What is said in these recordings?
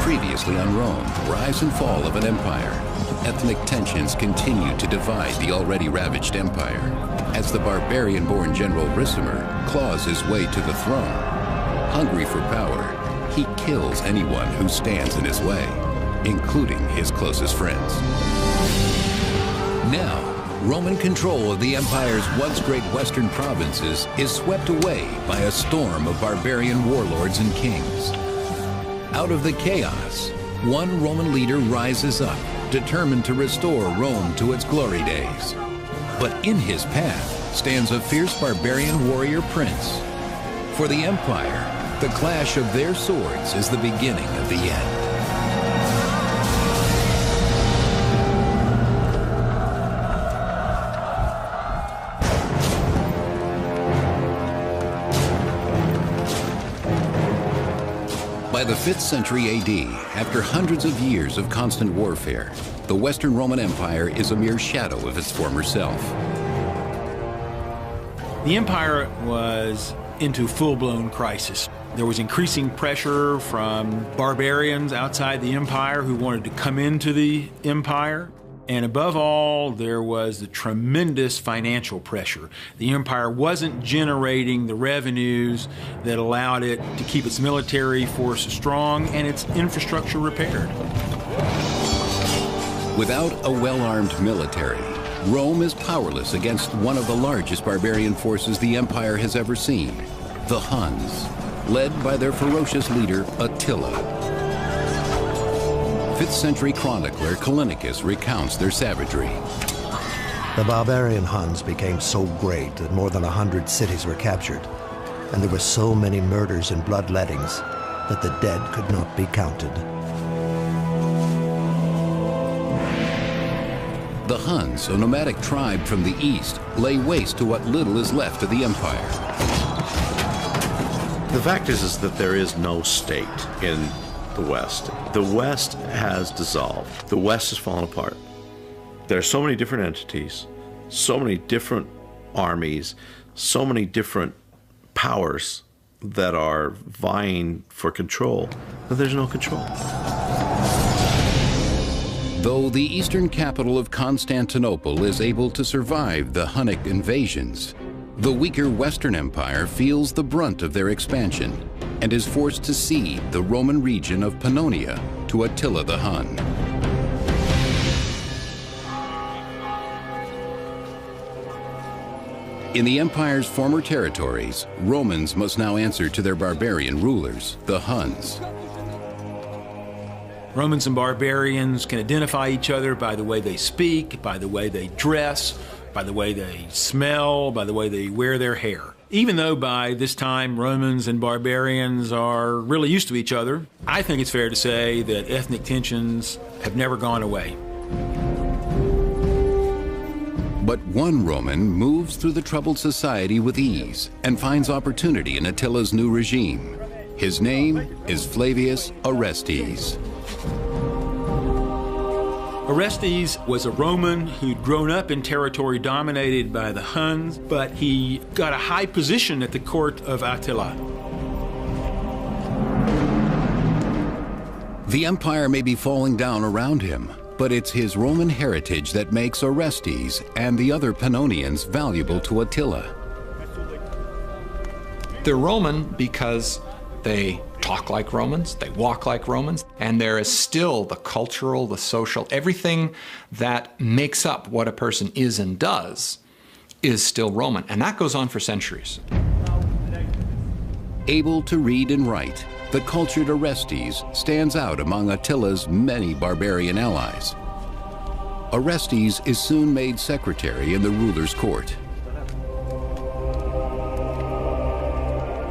Previously on Rome, rise and fall of an empire. Ethnic tensions continue to divide the already ravaged empire as the barbarian-born General Ricimer claws his way to the throne. Hungry for power, he kills anyone who stands in his way, including his closest friends. Now, Roman control of the empire's once great western provinces is swept away by a storm of barbarian warlords and kings. Out of the chaos, one Roman leader rises up, determined to restore Rome to its glory days. But in his path stands a fierce barbarian warrior prince. For the empire, the clash of their swords is the beginning of the end. By the 5th century AD, after hundreds of years of constant warfare, the Western Roman Empire is a mere shadow of its former self. The empire was into full-blown crisis. There was increasing pressure from barbarians outside the empire who wanted to come into the empire. And above all, there was the tremendous financial pressure. The empire wasn't generating the revenues that allowed it to keep its military force strong and its infrastructure repaired. Without a well-armed military, Rome is powerless against one of the largest barbarian forces the empire has ever seen, the Huns, led by their ferocious leader, Attila. 5th century chronicler Callinicus recounts their savagery. The barbarian Huns became so great that more than 100 cities were captured, and there were so many murders and bloodlettings that the dead could not be counted. The Huns, a nomadic tribe from the east, lay waste to what little is left of the empire. The fact is that there is no state in the West. The West has dissolved. The West has fallen apart. There are so many different entities, so many different armies, so many different powers that are vying for control that there's no control. Though the eastern capital of Constantinople is able to survive the Hunnic invasions, the weaker Western Empire feels the brunt of their expansion and is forced to cede the Roman region of Pannonia to Attila the Hun. In the empire's former territories, Romans must now answer to their barbarian rulers, the Huns. Romans and barbarians can identify each other by the way they speak, by the way they dress, by the way they smell, by the way they wear their hair. Even though by this time Romans and barbarians are really used to each other, I think it's fair to say that ethnic tensions have never gone away. But one Roman moves through the troubled society with ease and finds opportunity in Attila's new regime. His name is Flavius Orestes. Orestes was a Roman who'd grown up in territory dominated by the Huns, but he got a high position at the court of Attila. The empire may be falling down around him, but it's his Roman heritage that makes Orestes and the other Pannonians valuable to Attila. They're Roman because they talk like Romans, they walk like Romans, and there is still the cultural, the social, everything that makes up what a person is and does is still Roman, and that goes on for centuries. Able to read and write, the cultured Orestes stands out among Attila's many barbarian allies. Orestes is soon made secretary in the ruler's court.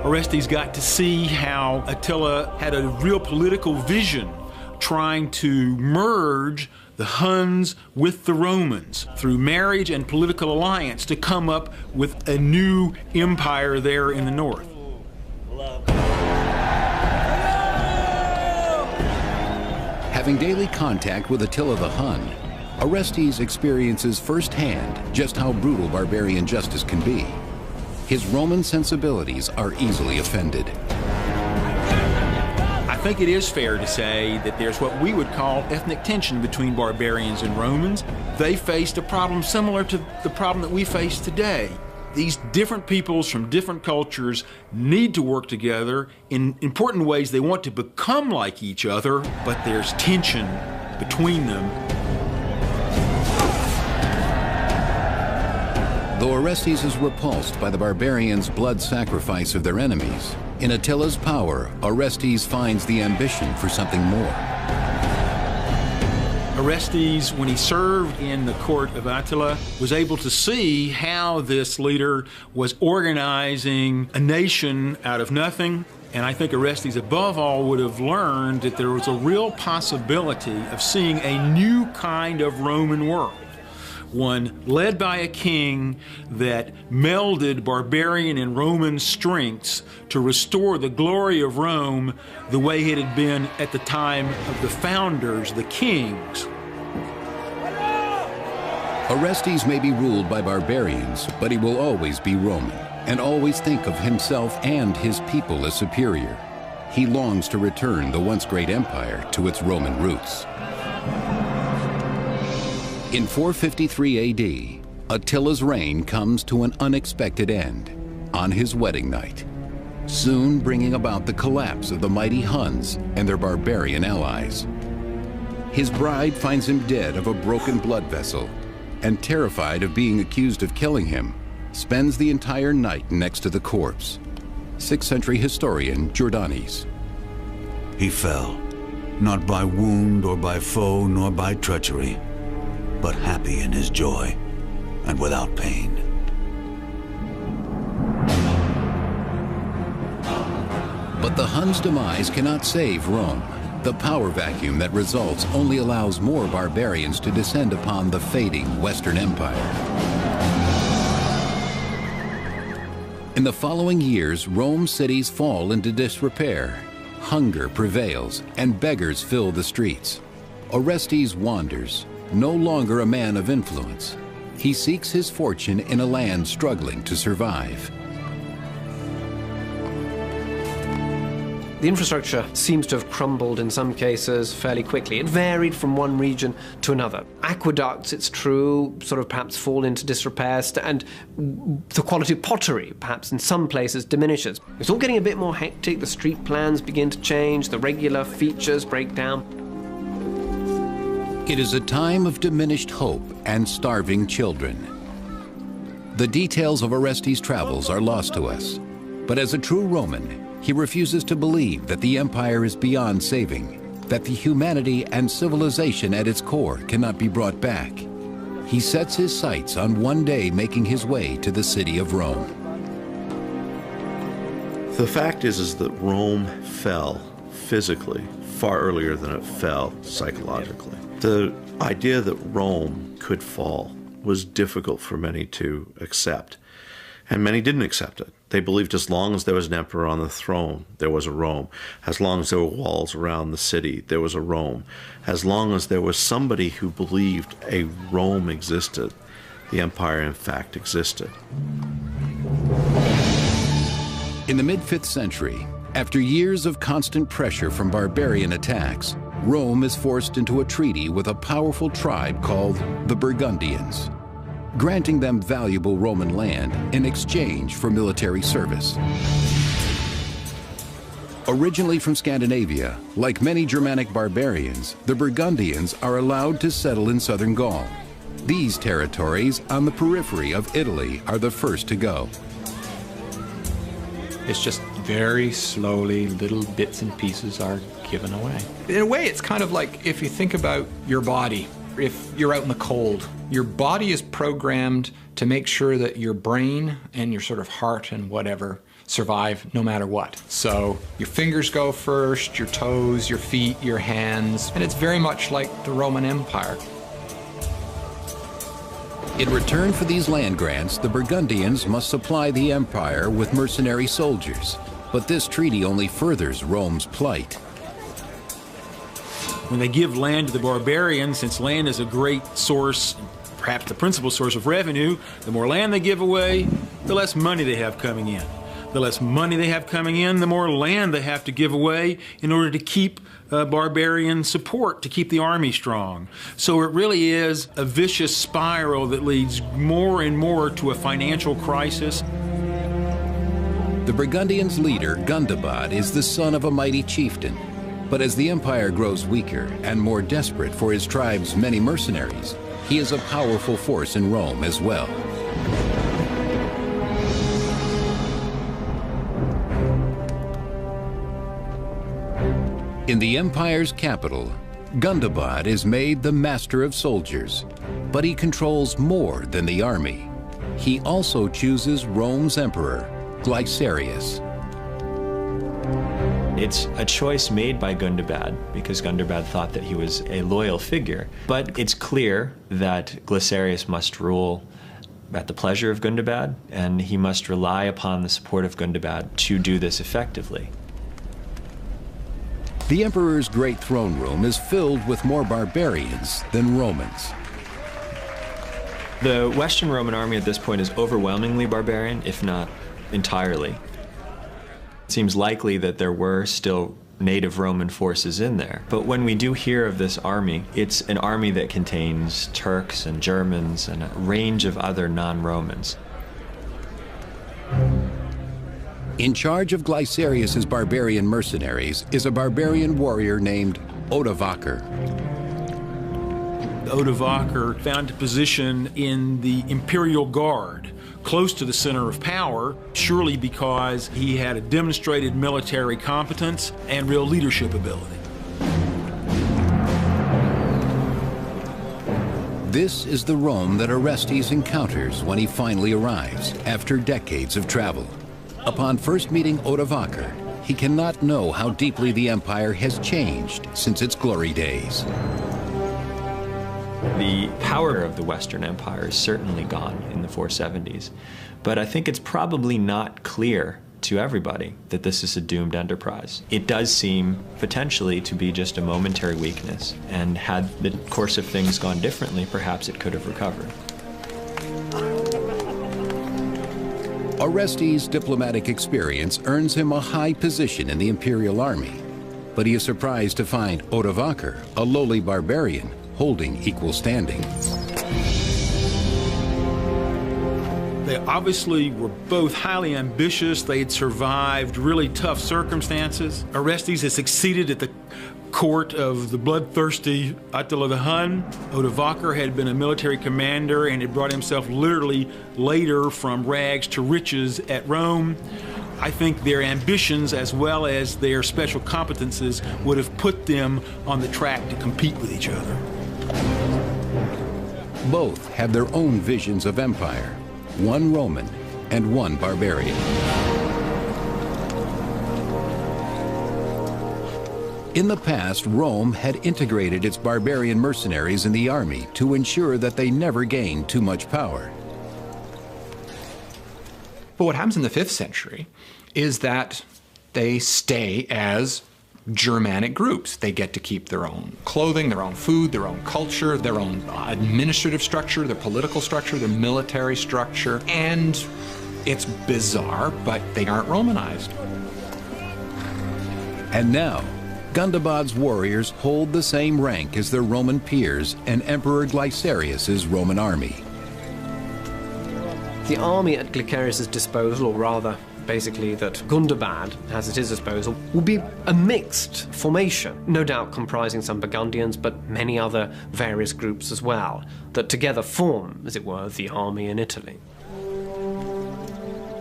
Orestes got to see how Attila had a real political vision trying to merge the Huns with the Romans through marriage and political alliance to come up with a new empire there in the north. Having daily contact with Attila the Hun, Orestes experiences firsthand just how brutal barbarian justice can be. His Roman sensibilities are easily offended. I think it is fair to say that there's what we would call ethnic tension between barbarians and Romans. They faced a problem similar to the problem that we face today. These different peoples from different cultures need to work together. In important ways, they want to become like each other, but there's tension between them. Though Orestes is repulsed by the barbarians' blood sacrifice of their enemies, in Attila's power, Orestes finds the ambition for something more. Orestes, when he served in the court of Attila, was able to see how this leader was organizing a nation out of nothing. And I think Orestes, above all, would have learned that there was a real possibility of seeing a new kind of Roman world. One led by a king that melded barbarian and Roman strengths to restore the glory of Rome the way it had been at the time of the founders, the kings. Orestes may be ruled by barbarians, but he will always be Roman, and always think of himself and his people as superior. He longs to return the once great empire to its Roman roots. In 453 AD, Attila's reign comes to an unexpected end on his wedding night, soon bringing about the collapse of the mighty Huns and their barbarian allies. His bride finds him dead of a broken blood vessel, and terrified of being accused of killing him, spends the entire night next to the corpse. 6th century historian Jordanes. He fell, not by wound or by foe nor by treachery, but happy in his joy and without pain. But the Huns' demise cannot save Rome. The power vacuum that results only allows more barbarians to descend upon the fading Western Empire. In the following years, Rome's cities fall into disrepair. Hunger prevails, and beggars fill the streets. Orestes wanders, no longer a man of influence. He seeks his fortune in a land struggling to survive. The infrastructure seems to have crumbled in some cases fairly quickly. It varied from one region to another. Aqueducts, it's true, sort of perhaps fall into disrepair, and the quality of pottery, perhaps in some places, diminishes. It's all getting a bit more hectic. The street plans begin to change. The regular features break down. It is a time of diminished hope and starving children. The details of Orestes' travels are lost to us, but as a true Roman, he refuses to believe that the empire is beyond saving, that the humanity and civilization at its core cannot be brought back. He sets his sights on one day making his way to the city of Rome. The fact is that Rome fell physically far earlier than it fell psychologically. The idea that Rome could fall was difficult for many to accept, and many didn't accept it. They believed as long as there was an emperor on the throne, there was a Rome. As long as there were walls around the city, there was a Rome. As long as there was somebody who believed a Rome existed, the empire in fact existed. In the mid-5th century, after years of constant pressure from barbarian attacks, Rome is forced into a treaty with a powerful tribe called the Burgundians, granting them valuable Roman land in exchange for military service. Originally from Scandinavia, like many Germanic barbarians, the Burgundians are allowed to settle in southern Gaul. These territories on the periphery of Italy are the first to go. It's just very slowly, little bits and pieces are given away. In a way, it's kind of like if you think about your body. If you're out in the cold, your body is programmed to make sure that your brain and your sort of heart and whatever survive no matter what. So your fingers go first, your toes, your feet, your hands, and it's very much like the Roman Empire. In return for these land grants, the Burgundians must supply the empire with mercenary soldiers. But this treaty only furthers Rome's plight. When they give land to the barbarians, since land is a great source, perhaps the principal source of revenue, the more land they give away, the less money they have coming in. the less money they have coming in, the more land they have to give away in order to keep barbarian support, to keep the army strong. So it really is a vicious spiral that leads more and more to a financial crisis. The Burgundians' leader, Gundobad, is the son of a mighty chieftain. But as the empire grows weaker and more desperate for his tribe's many mercenaries, he is a powerful force in Rome as well. In the empire's capital, Gundobad is made the master of soldiers, but he controls more than the army. He also chooses Rome's emperor, Glycerius. It's a choice made by Gundobad because Gundobad thought that he was a loyal figure. But it's clear that Glycerius must rule at the pleasure of Gundobad, and he must rely upon the support of Gundobad to do this effectively. The emperor's great throne room is filled with more barbarians than Romans. The Western Roman army at this point is overwhelmingly barbarian, if not entirely. It seems likely that there were still native Roman forces in there. But when we do hear of this army, it's an army that contains Turks and Germans and a range of other non-Romans. In charge of Glycerius's barbarian mercenaries is a barbarian warrior named Odovaker. Odovaker found a position in the Imperial Guard, close to the center of power, surely because he had a demonstrated military competence and real leadership ability. This is the Rome that Orestes encounters when he finally arrives after decades of travel. Upon first meeting Odovaker, he cannot know how deeply the empire has changed since its glory days. The power of the Western Empire is certainly gone in the 470s, but I think it's probably not clear to everybody that this is a doomed enterprise. It does seem potentially to be just a momentary weakness, and had the course of things gone differently, perhaps it could have recovered. Orestes' diplomatic experience earns him a high position in the imperial army, but he is surprised to find Odovaker, a lowly barbarian, holding equal standing. They obviously were both highly ambitious. They had survived really tough circumstances. Orestes had succeeded at the court of the bloodthirsty Attila the Hun. Odovaker had been a military commander and had brought himself literally later from rags to riches at Rome. I think their ambitions as well as their special competences would have put them on the track to compete with each other. Both have their own visions of empire, one Roman and one barbarian. In the past, Rome had integrated its barbarian mercenaries in the army to ensure that they never gained too much power. But what happens in the 5th century is that they stay as Germanic groups. They get to keep their own clothing, their own food, their own culture, their own administrative structure, their political structure, their military structure, and it's bizarre, but they aren't Romanized. And now, Gundobad's warriors hold the same rank as their Roman peers and Emperor Glycerius's Roman army. The army at Glycerius's disposal, or rather, basically that Gundobad has at his disposal, will be a mixed formation, no doubt comprising some Burgundians, but many other various groups as well, that together form, as it were, the army in Italy.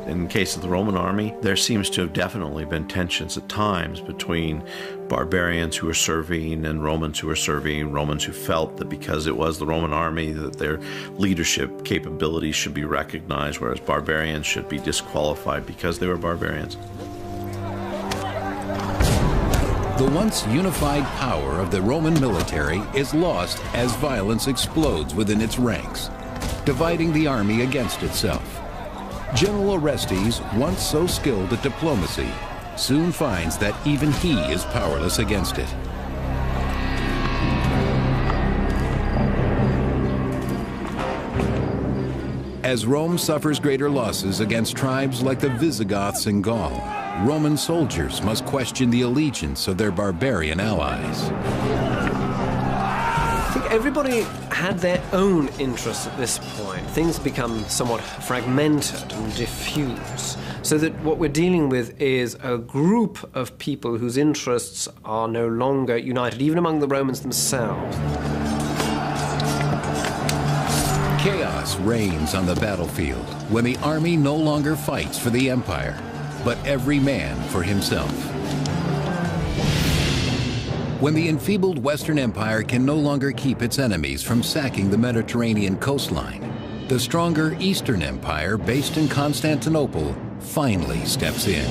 In the case of the Roman army, there seems to have definitely been tensions at times between barbarians who were serving and Romans who were serving, Romans who felt that because it was the Roman army that their leadership capabilities should be recognized, whereas barbarians should be disqualified because they were barbarians. The once unified power of the Roman military is lost as violence explodes within its ranks, dividing the army against itself. General Orestes, once so skilled at diplomacy, soon finds that even he is powerless against it. As Rome suffers greater losses against tribes like the Visigoths in Gaul, Roman soldiers must question the allegiance of their barbarian allies. I think everybody had their own interests at this point. Things become somewhat fragmented and diffuse, so that what we're dealing with is a group of people whose interests are no longer united, even among the Romans themselves. Chaos reigns on the battlefield when the army no longer fights for the empire, but every man for himself. When the enfeebled Western Empire can no longer keep its enemies from sacking the Mediterranean coastline, the stronger Eastern Empire, based in Constantinople, finally steps in.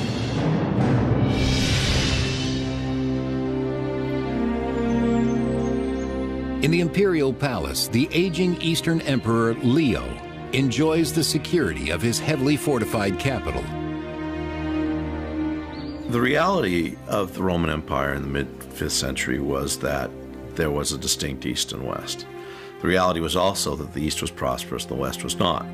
In the imperial palace, the aging Eastern Emperor Leo enjoys the security of his heavily fortified capital. The reality of the Roman Empire in the mid-5th century was that there was a distinct East and West. The reality was also that the East was prosperous, the West was not.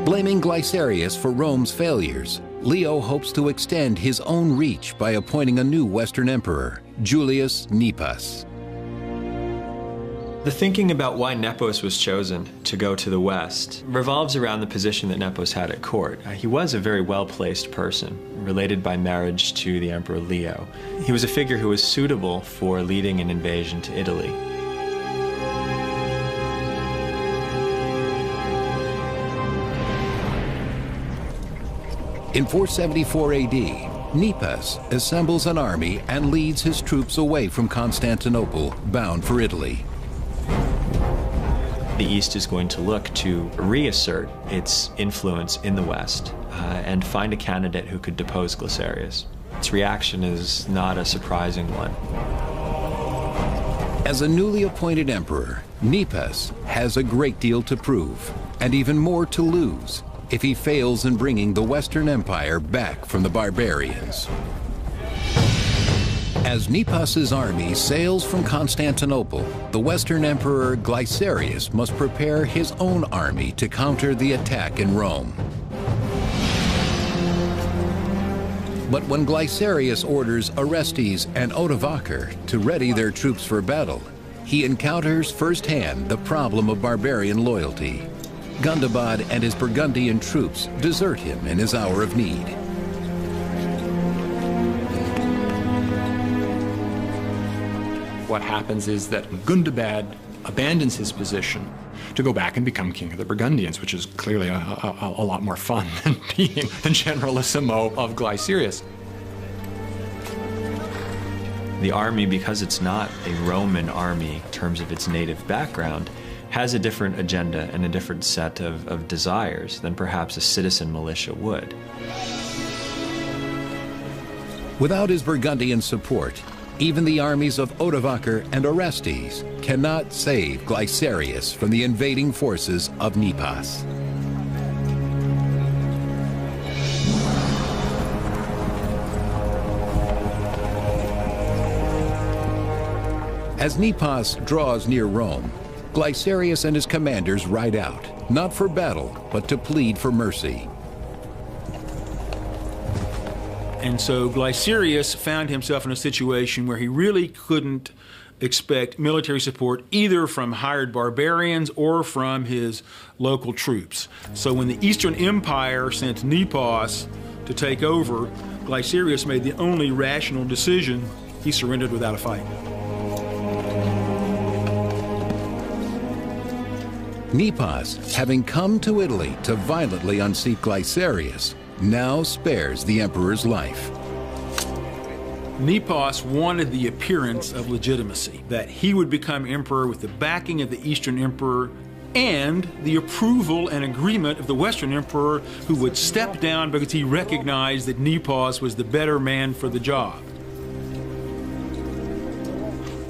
Blaming Glycerius for Rome's failures, Leo hopes to extend his own reach by appointing a new Western emperor, Julius Nepos. The thinking about why Nepos was chosen to go to the west revolves around the position that Nepos had at court. He was a very well-placed person, related by marriage to the Emperor Leo. He was a figure who was suitable for leading an invasion to Italy. In 474 AD, Nepos assembles an army and leads his troops away from Constantinople, bound for Italy. The East is going to look to reassert its influence in the West and find a candidate who could depose Glycerius. Its reaction is not a surprising one. As a newly appointed emperor, Nepos has a great deal to prove, and even more to lose, if he fails in bringing the Western Empire back from the barbarians. As Nepos's army sails from Constantinople, the Western Emperor Glycerius must prepare his own army to counter the attack in Rome. But when Glycerius orders Orestes and Odovaker to ready their troops for battle, he encounters firsthand the problem of barbarian loyalty. Gundobad and his Burgundian troops desert him in his hour of need. What happens is that Gundobad abandons his position to go back and become king of the Burgundians, which is clearly a lot more fun than being the generalissimo of Glycerius. The army, because it's not a Roman army in terms of its native background, has a different agenda and a different set of desires than perhaps a citizen militia would. Without his Burgundian support, even the armies of Odovaker and Orestes cannot save Glycerius from the invading forces of Nepos. As Nepos draws near Rome, Glycerius and his commanders ride out, not for battle, but to plead for mercy. And so Glycerius found himself in a situation where he really couldn't expect military support either from hired barbarians or from his local troops. So when the Eastern Empire sent Nepos to take over, Glycerius made the only rational decision. He surrendered without a fight. Nepos, having come to Italy to violently unseat Glycerius, now spares the emperor's life. Nepos wanted the appearance of legitimacy, that he would become emperor with the backing of the Eastern Emperor and the approval and agreement of the Western Emperor, who would step down because he recognized that Nepos was the better man for the job.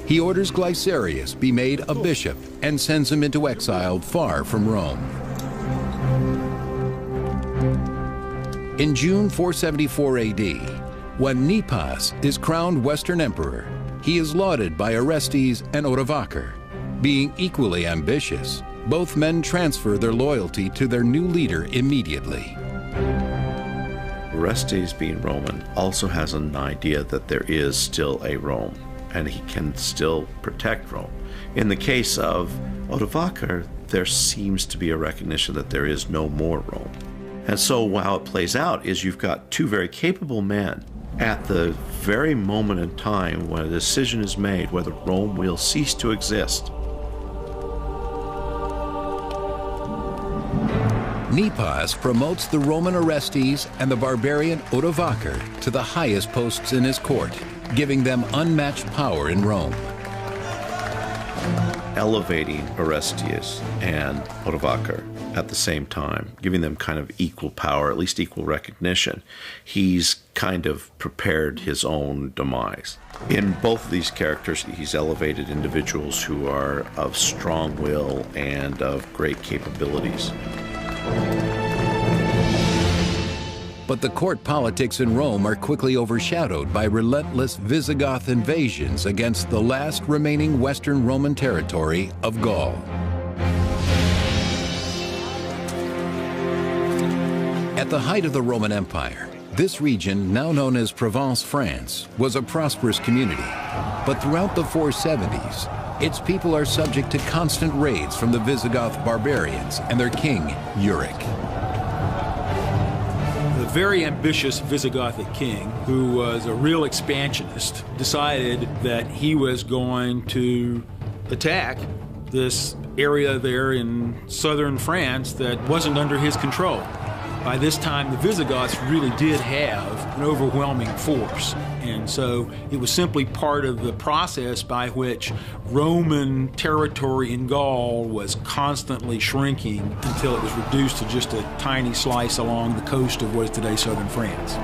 He orders Glycerius be made a bishop and sends him into exile far from Rome. In June 474 AD, when Nepos is crowned Western Emperor, he is lauded by Orestes and Odovaker. Being equally ambitious, Both men transfer their loyalty to their new leader immediately. Orestes, being Roman, also has an idea that there is still a Rome, and he can still protect Rome. In the case of Odovacar, there seems to be a recognition that there is no more Rome. And so how it plays out is you've got two very capable men at the very moment in time when a decision is made whether Rome will cease to exist. Nepos promotes the Roman Orestes and the barbarian Odovacar to the highest posts in his court, giving them unmatched power in Rome. Elevating Orestes and Odovacar at the same time, giving them kind of equal power, at least equal recognition. He's kind of prepared his own demise. In both of these characters, he's elevated individuals who are of strong will and of great capabilities. But the court politics in Rome are quickly overshadowed by relentless Visigoth invasions against the last remaining Western Roman territory of Gaul. At the height of the Roman Empire, this region, now known as Provence, France, was a prosperous community. But throughout the 470s, its people are subject to constant raids from the Visigoth barbarians and their king, Euric. The very ambitious Visigothic king, who was a real expansionist, decided that he was going to attack this area there in southern France that wasn't under his control. By this time, the Visigoths really did have an overwhelming force. And so it was simply part of the process by which Roman territory in Gaul was constantly shrinking until it was reduced to just a tiny slice along the coast of what is today southern France.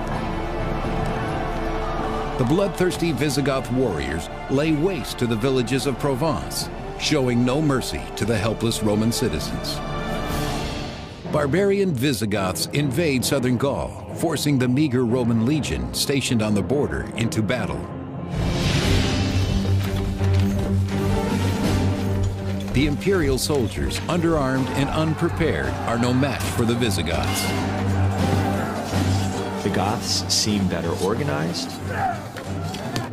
The bloodthirsty Visigoth warriors lay waste to the villages of Provence, showing no mercy to the helpless Roman citizens. Barbarian Visigoths invade southern Gaul, forcing the meager Roman legion stationed on the border into battle. The imperial soldiers, underarmed and unprepared, are no match for the Visigoths. The Goths seem better organized.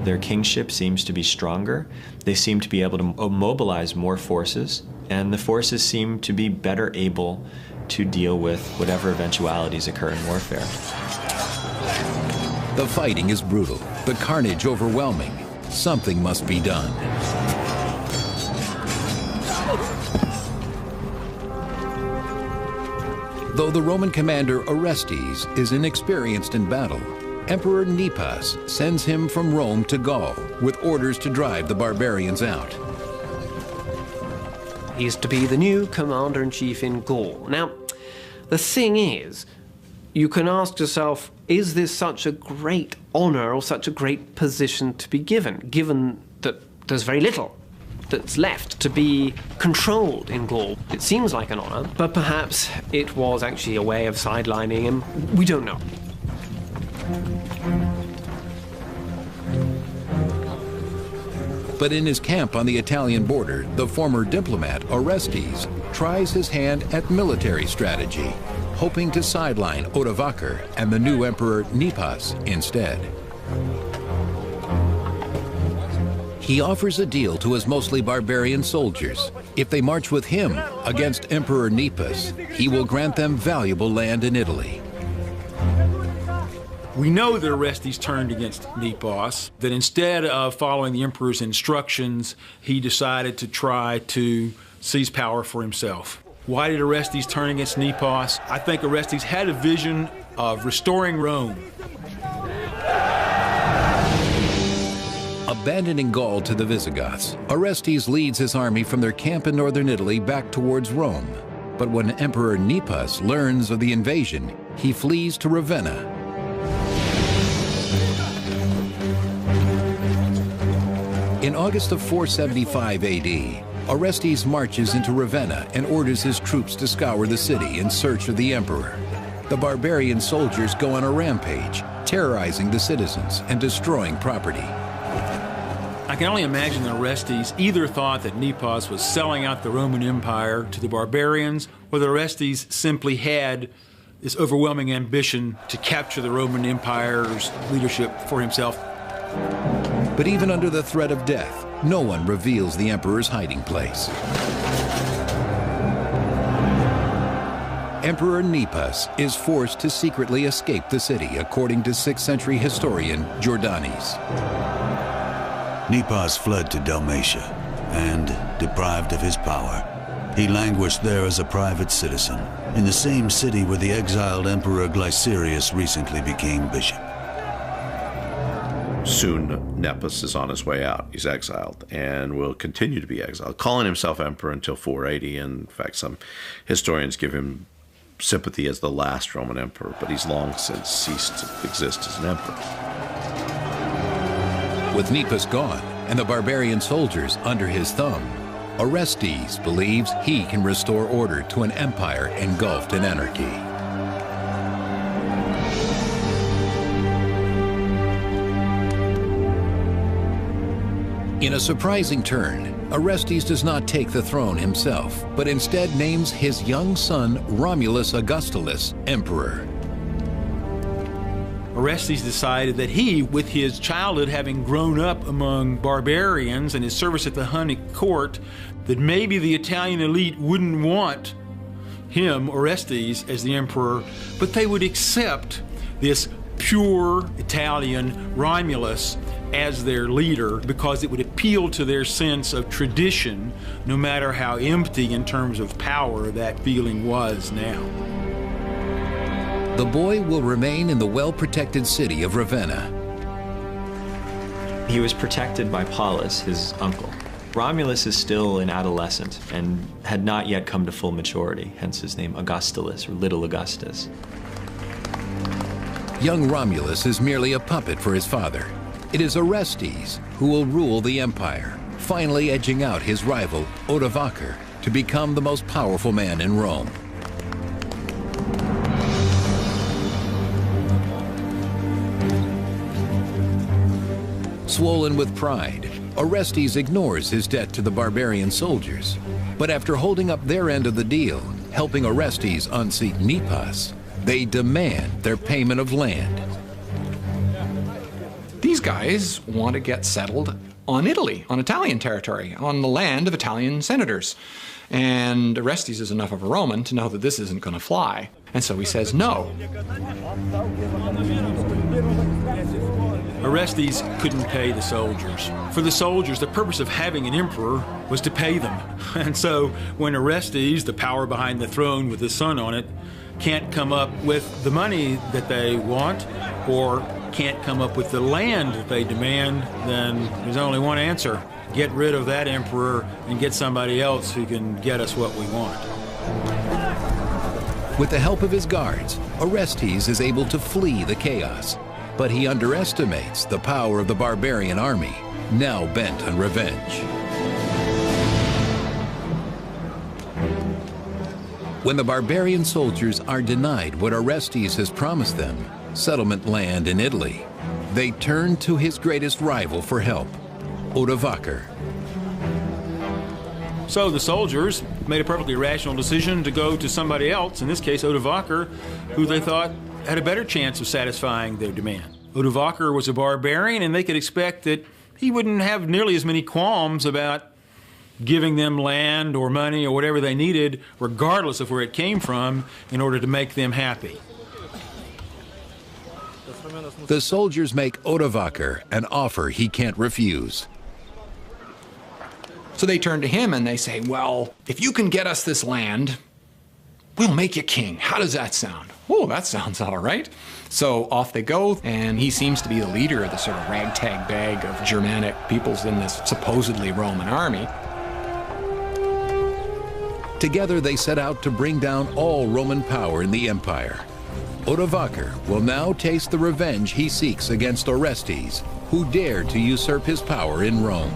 Their kingship seems to be stronger. They seem to be able to mobilize more forces, and the forces seem to be better able to deal with whatever eventualities occur in warfare. The fighting is brutal, the carnage overwhelming. Something must be done. Though the Roman commander Orestes is inexperienced in battle, Emperor Nepos sends him from Rome to Gaul with orders to drive the barbarians out. He's to be the new commander-in-chief in Gaul. Now, the thing is, you can ask yourself, is this such a great honor or such a great position to be given that there's very little that's left to be controlled in Gaul? It seems like an honor, but perhaps it was actually a way of sidelining him. We don't know. But in his camp on the Italian border, the former diplomat Orestes tries his hand at military strategy, hoping to sideline Odovacar and the new emperor Nepos instead. He offers a deal to his mostly barbarian soldiers. If they march with him against Emperor Nepos, he will grant them valuable land in Italy. We know that Orestes turned against Nepos, that instead of following the emperor's instructions, he decided to try to seize power for himself. Why did Orestes turn against Nepos? I think Orestes had a vision of restoring Rome. Abandoning Gaul to the Visigoths, Orestes leads his army from their camp in northern Italy back towards Rome. But when Emperor Nepos learns of the invasion, he flees to Ravenna. In August of 475 AD, Orestes marches into Ravenna and orders his troops to scour the city in search of the emperor. The barbarian soldiers go on a rampage, terrorizing the citizens and destroying property. I can only imagine that Orestes either thought that Nepos was selling out the Roman Empire to the barbarians, or that Orestes simply had this overwhelming ambition to capture the Roman Empire's leadership for himself. But even under the threat of death, no one reveals the emperor's hiding place. Emperor Nepos is forced to secretly escape the city, according to 6th century historian Jordanes. Nepos fled to Dalmatia, and, deprived of his power, he languished there as a private citizen, in the same city where the exiled Emperor Glycerius recently became bishop. Soon, Nepos is on his way out. He's exiled and will continue to be exiled, calling himself emperor until 480. And in fact, some historians give him sympathy as the last Roman emperor, but he's long since ceased to exist as an emperor. With Nepos gone and the barbarian soldiers under his thumb, Orestes believes he can restore order to an empire engulfed in anarchy. In a surprising turn, Orestes does not take the throne himself, but instead names his young son Romulus Augustulus emperor. Orestes decided that he, with his childhood having grown up among barbarians and his service at the Hunnic court, that maybe the Italian elite wouldn't want him, Orestes, as the emperor, but they would accept this pure Italian Romulus as their leader because it would appeal to their sense of tradition, no matter how empty in terms of power that feeling was now. The boy will remain in the well-protected city of Ravenna. He was protected by Paulus, his uncle. Romulus is still an adolescent and had not yet come to full maturity, hence his name Augustulus, or Little Augustus. Young Romulus is merely a puppet for his father. It is Orestes who will rule the empire, finally edging out his rival, Odovaker, to become the most powerful man in Rome. Swollen with pride, Orestes ignores his debt to the barbarian soldiers. But after holding up their end of the deal, helping Orestes unseat Nepos, they demand their payment of land. These guys want to get settled on Italy, on Italian territory, on the land of Italian senators. And Orestes is enough of a Roman to know that this isn't going to fly. And so he says no. Orestes couldn't pay the soldiers. For the soldiers, the purpose of having an emperor was to pay them. And so when Orestes, the power behind the throne with his son on it, can't come up with the money that they want, or can't come up with the land that they demand, then there's only one answer. Get rid of that emperor and get somebody else who can get us what we want. With the help of his guards, Orestes is able to flee the chaos, but he underestimates the power of the barbarian army, now bent on revenge. When the barbarian soldiers are denied what Orestes has promised them, settlement land in Italy, they turn to his greatest rival for help, Odovaker. So the soldiers made a perfectly rational decision to go to somebody else, in this case Odovaker, who they thought had a better chance of satisfying their demand. Odovaker was a barbarian, and they could expect that he wouldn't have nearly as many qualms about giving them land or money or whatever they needed, regardless of where it came from, in order to make them happy. The soldiers make Odovaker an offer he can't refuse. So they turn to him and they say, well, if you can get us this land, we'll make you king. How does that sound? Oh, that sounds all right. So off they go, and he seems to be the leader of the sort of ragtag bag of Germanic peoples in this supposedly Roman army. Together they set out to bring down all Roman power in the empire. Odovaker will now taste the revenge he seeks against Orestes, who dared to usurp his power in Rome.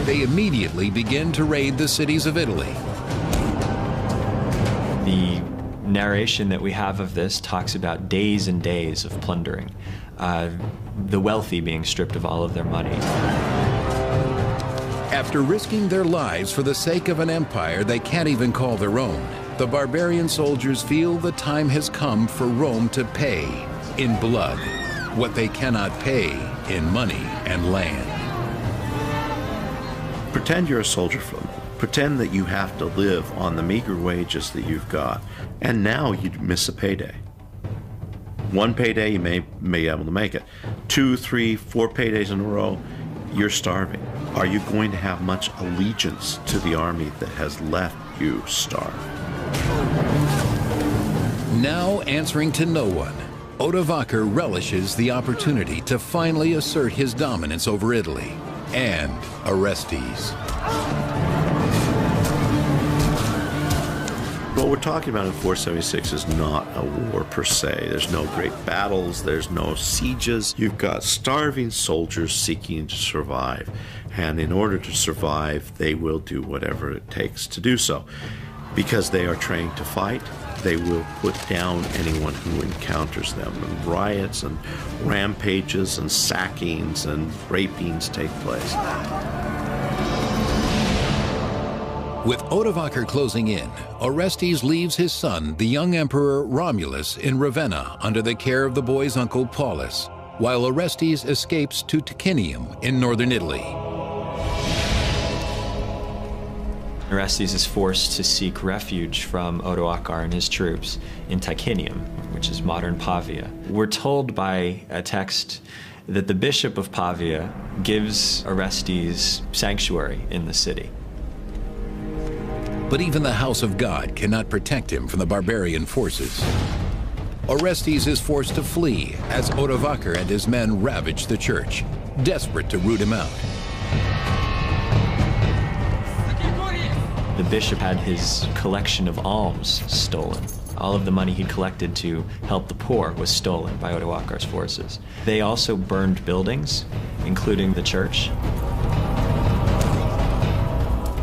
They immediately begin to raid the cities of Italy. The narration that we have of this talks about days and days of plundering, the wealthy being stripped of all of their money. After risking their lives for the sake of an empire they can't even call their own, the barbarian soldiers feel the time has come for Rome to pay in blood what they cannot pay in money and land. Pretend you're a soldier for them. Pretend that you have to live on the meager wages that you've got, and now you miss a payday. One payday, you may be able to make it. 2, 3, 4 paydays in a row, you're starving. Are you going to have much allegiance to the army that has left you starve? Now answering to no one, Odovacar relishes the opportunity to finally assert his dominance over Italy and Orestes. What we're talking about in 476 is not a war per se. There's no great battles, there's no sieges. You've got starving soldiers seeking to survive. And in order to survive, they will do whatever it takes to do so. Because they are trained to fight, they will put down anyone who encounters them. And riots and rampages and sackings and rapings take place. With Odovacar closing in, Orestes leaves his son, the young emperor Romulus, in Ravenna under the care of the boy's uncle Paulus, while Orestes escapes to Ticinium in northern Italy. Orestes is forced to seek refuge from Odoacer and his troops in Ticinium, which is modern Pavia. We're told by a text that the bishop of Pavia gives Orestes sanctuary in the city. But even the house of God cannot protect him from the barbarian forces. Orestes is forced to flee as Odovacar and his men ravage the church, desperate to root him out. The bishop had his collection of alms stolen. All of the money he'd collected to help the poor was stolen by Odoacar's forces. They also burned buildings, including the church.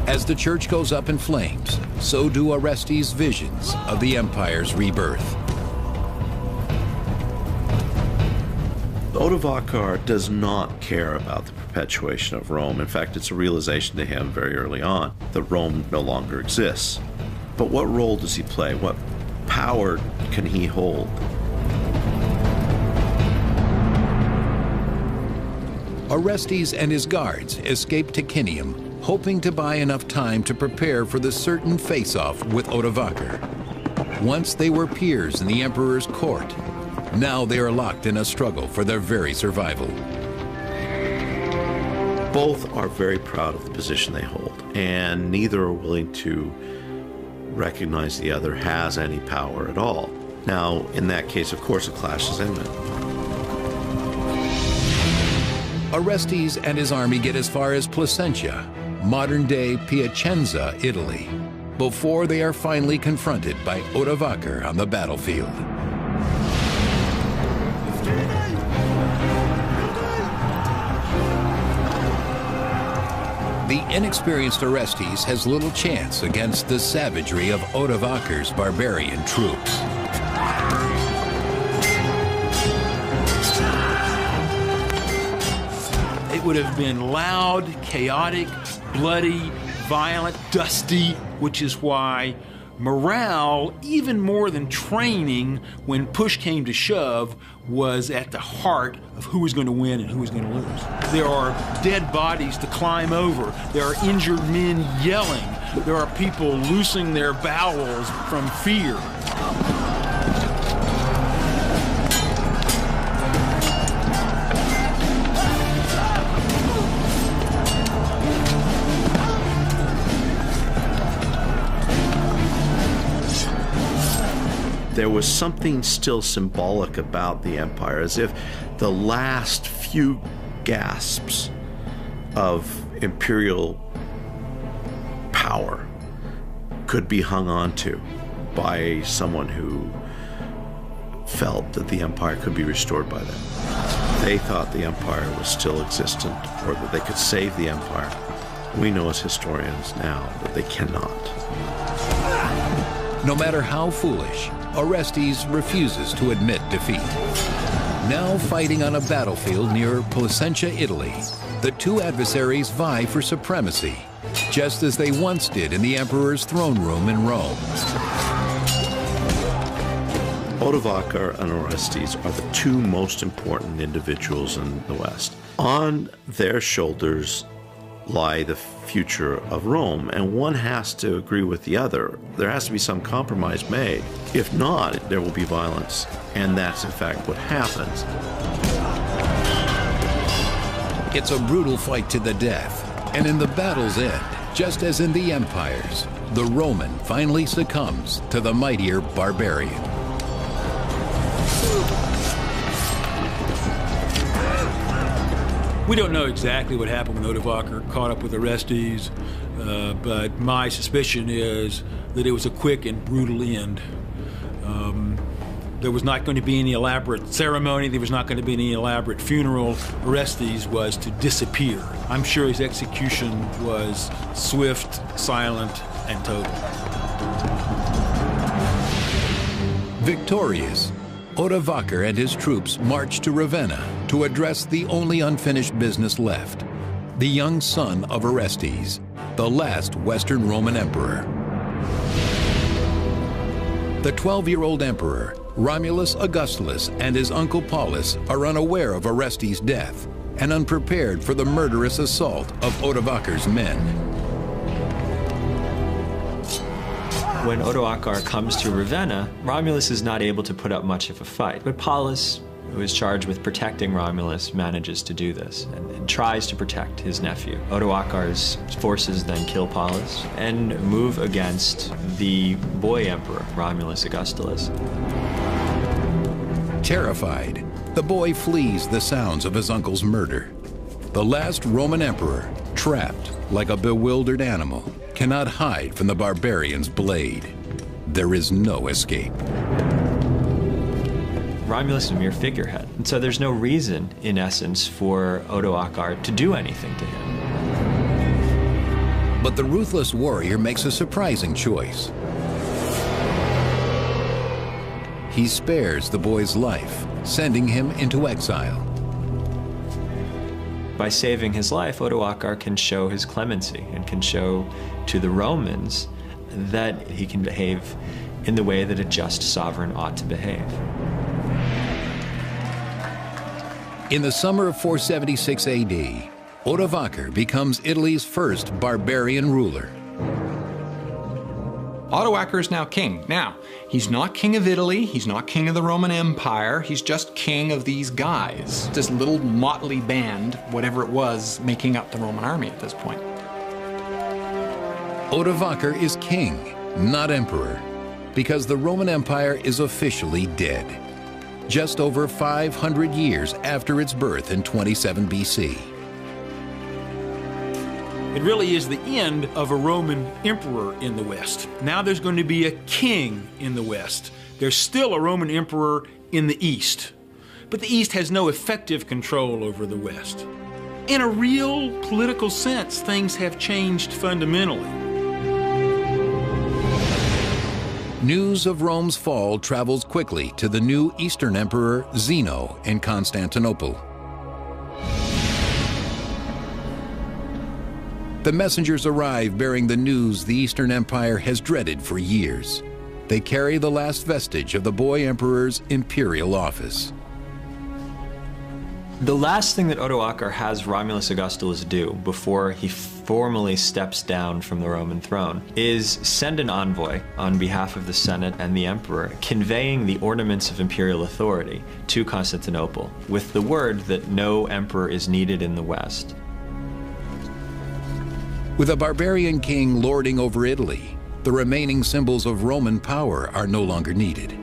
As the church goes up in flames, so do Orestes' visions of the empire's rebirth. Odovacar does not care about the perpetuation of Rome. In fact, it's a realization to him very early on that Rome no longer exists. But what role does he play? What power can he hold? Orestes and his guards escape Ticinium, hoping to buy enough time to prepare for the certain face-off with Odovacar. Once they were peers in the emperor's court, now they are locked in a struggle for their very survival. Both are very proud of the position they hold, and neither are willing to recognize the other has any power at all. Now, in that case, of course, a clash is imminent. Orestes and his army get as far as Placentia, modern-day Piacenza, Italy, before they are finally confronted by Odovacar on the battlefield. The inexperienced Orestes has little chance against the savagery of Odovacar's barbarian troops. It would have been loud, chaotic, bloody, violent, dusty, which is why morale, even more than training, when push came to shove, was at the heart of who was going to win and who was going to lose. There are dead bodies to climb over. There are injured men yelling. There are people loosing their bowels from fear. There was something still symbolic about the empire, as if the last few gasps of imperial power could be hung on to by someone who felt that the empire could be restored by them. They thought the empire was still existent, or that they could save the empire. We know as historians now that they cannot. No matter how foolish, Orestes refuses to admit defeat. Now fighting on a battlefield near Placentia, Italy, the two adversaries vie for supremacy, just as they once did in the emperor's throne room in Rome. Odovacar and Orestes are the two most important individuals in the West. On their shoulders lie the future of Rome, and one has to agree with the other. There has to be some compromise made. If not, there will be violence, and that's in fact what happens. It's a brutal fight to the death, and in the battle's end, just as in the empires, the Roman finally succumbs to the mightier barbarian. We don't know exactly what happened when Odovacar caught up with Orestes, but my suspicion is that it was a quick and brutal end. There was not going to be any elaborate ceremony. There was not going to be any elaborate funeral. Orestes was to disappear. I'm sure his execution was swift, silent, and total. Victorious, Odovacar and his troops marched to Ravenna to address the only unfinished business left, the young son of Orestes, the last Western Roman emperor. The 12-year-old emperor, Romulus Augustulus, and his uncle Paulus are unaware of Orestes' death and unprepared for the murderous assault of Odovacar's men. When Odoacer comes to Ravenna, Romulus is not able to put up much of a fight, but Paulus, who is charged with protecting Romulus, manages to do this and tries to protect his nephew. Odoacer's forces then kill Paulus and move against the boy emperor, Romulus Augustulus. Terrified, the boy flees the sounds of his uncle's murder. The last Roman emperor, trapped like a bewildered animal, cannot hide from the barbarian's blade. There is no escape. Romulus is a mere figurehead, and so there's no reason, in essence, for Odoacer to do anything to him. But the ruthless warrior makes a surprising choice. He spares the boy's life, sending him into exile. By saving his life, Odoacer can show his clemency and can show to the Romans that he can behave in the way that a just sovereign ought to behave. In the summer of 476 AD, Odovacar becomes Italy's first barbarian ruler. Odoacer is now king. Now, he's not king of Italy, he's not king of the Roman Empire, he's just king of these guys. This little motley band, whatever it was, making up the Roman army at this point. Odovacar is king, not emperor, because the Roman Empire is officially dead, just over 500 years after its birth in 27 BC. It really is the end of a Roman emperor in the West. Now there's going to be a king in the West. There's still a Roman emperor in the East, but the East has no effective control over the West. In a real political sense, things have changed fundamentally. News of Rome's fall travels quickly to the new Eastern Emperor Zeno in Constantinople. The messengers arrive bearing the news the Eastern Empire has dreaded for years. They carry the last vestige of the boy emperor's imperial office. The last thing that Odoacer has Romulus Augustulus do before he formally steps down from the Roman throne is send an envoy on behalf of the Senate and the emperor, conveying the ornaments of imperial authority to Constantinople with the word that no emperor is needed in the West. With a barbarian king lording over Italy, the remaining symbols of Roman power are no longer needed.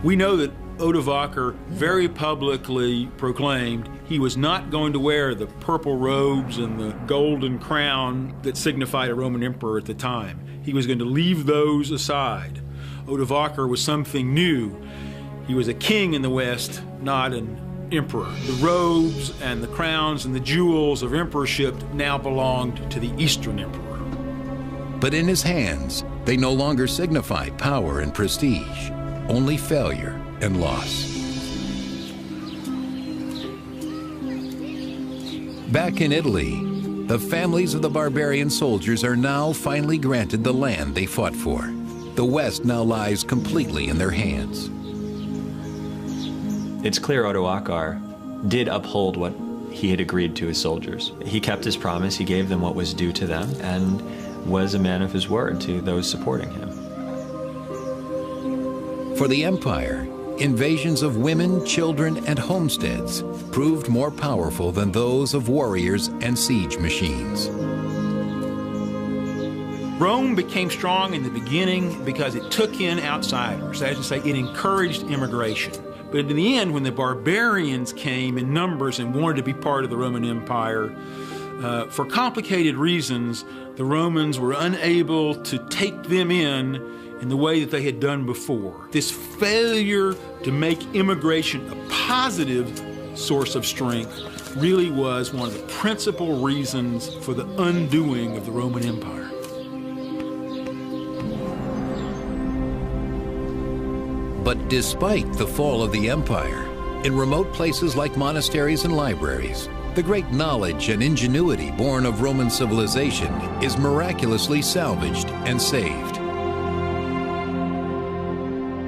We know that Odovacar very publicly proclaimed he was not going to wear the purple robes and the golden crown that signified a Roman emperor at the time. He was going to leave those aside. Odovacar was something new. He was a king in the West, not an emperor. The robes and the crowns and the jewels of emperorship now belonged to the Eastern Emperor. But in his hands, they no longer signify power and prestige, only failure and loss. Back in Italy, the families of the barbarian soldiers are now finally granted the land they fought for. The West now lies completely in their hands. It's clear Odoacer did uphold what he had agreed to his soldiers. He kept his promise, he gave them what was due to them, and was a man of his word to those supporting him. For the empire, invasions of women, children, and homesteads proved more powerful than those of warriors and siege machines. Rome became strong in the beginning because it took in outsiders. As I say, it encouraged immigration. But in the end, when the barbarians came in numbers and wanted to be part of the Roman Empire, for complicated reasons, the Romans were unable to take them in the way that they had done before. This failure to make immigration a positive source of strength really was one of the principal reasons for the undoing of the Roman Empire. But despite the fall of the empire, in remote places like monasteries and libraries, the great knowledge and ingenuity born of Roman civilization is miraculously salvaged and saved.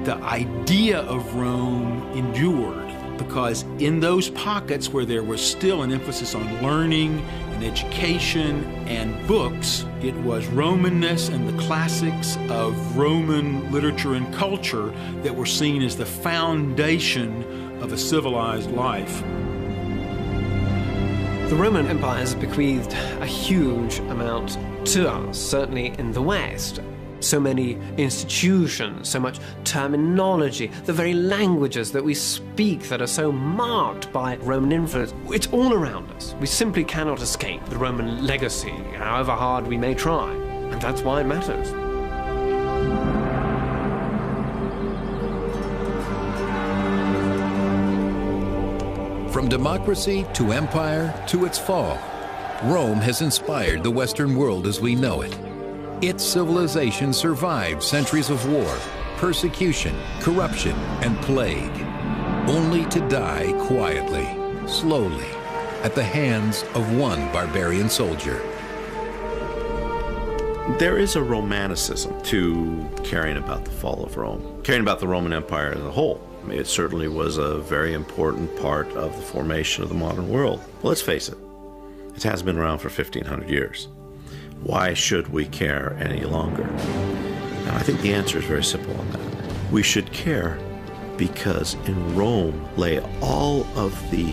The idea of Rome endured because in those pockets where there was still an emphasis on learning and education and books, it was Romanness and the classics of Roman literature and culture that were seen as the foundation of a civilized life. The Roman Empire has bequeathed a huge amount to us, certainly in the West. So many institutions, so much terminology, the very languages that we speak that are so marked by Roman influence. It's all around us. We simply cannot escape the Roman legacy, however hard we may try. And that's why it matters. From democracy to empire to its fall, Rome has inspired the Western world as we know it. Its civilization survived centuries of war, persecution, corruption, and plague, only to die quietly, slowly, at the hands of one barbarian soldier. There is a romanticism to caring about the fall of Rome, caring about the Roman Empire as a whole. I mean, it certainly was a very important part of the formation of the modern world. Well, let's face it, it has been around for 1,500 years. Why should we care any longer? And I think the answer is very simple on that. We should care because in Rome lay all of the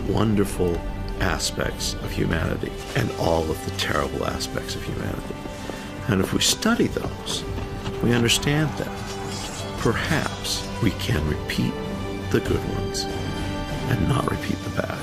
wonderful aspects of humanity and all of the terrible aspects of humanity. And if we study those, we understand them. Perhaps we can repeat the good ones and not repeat the bad.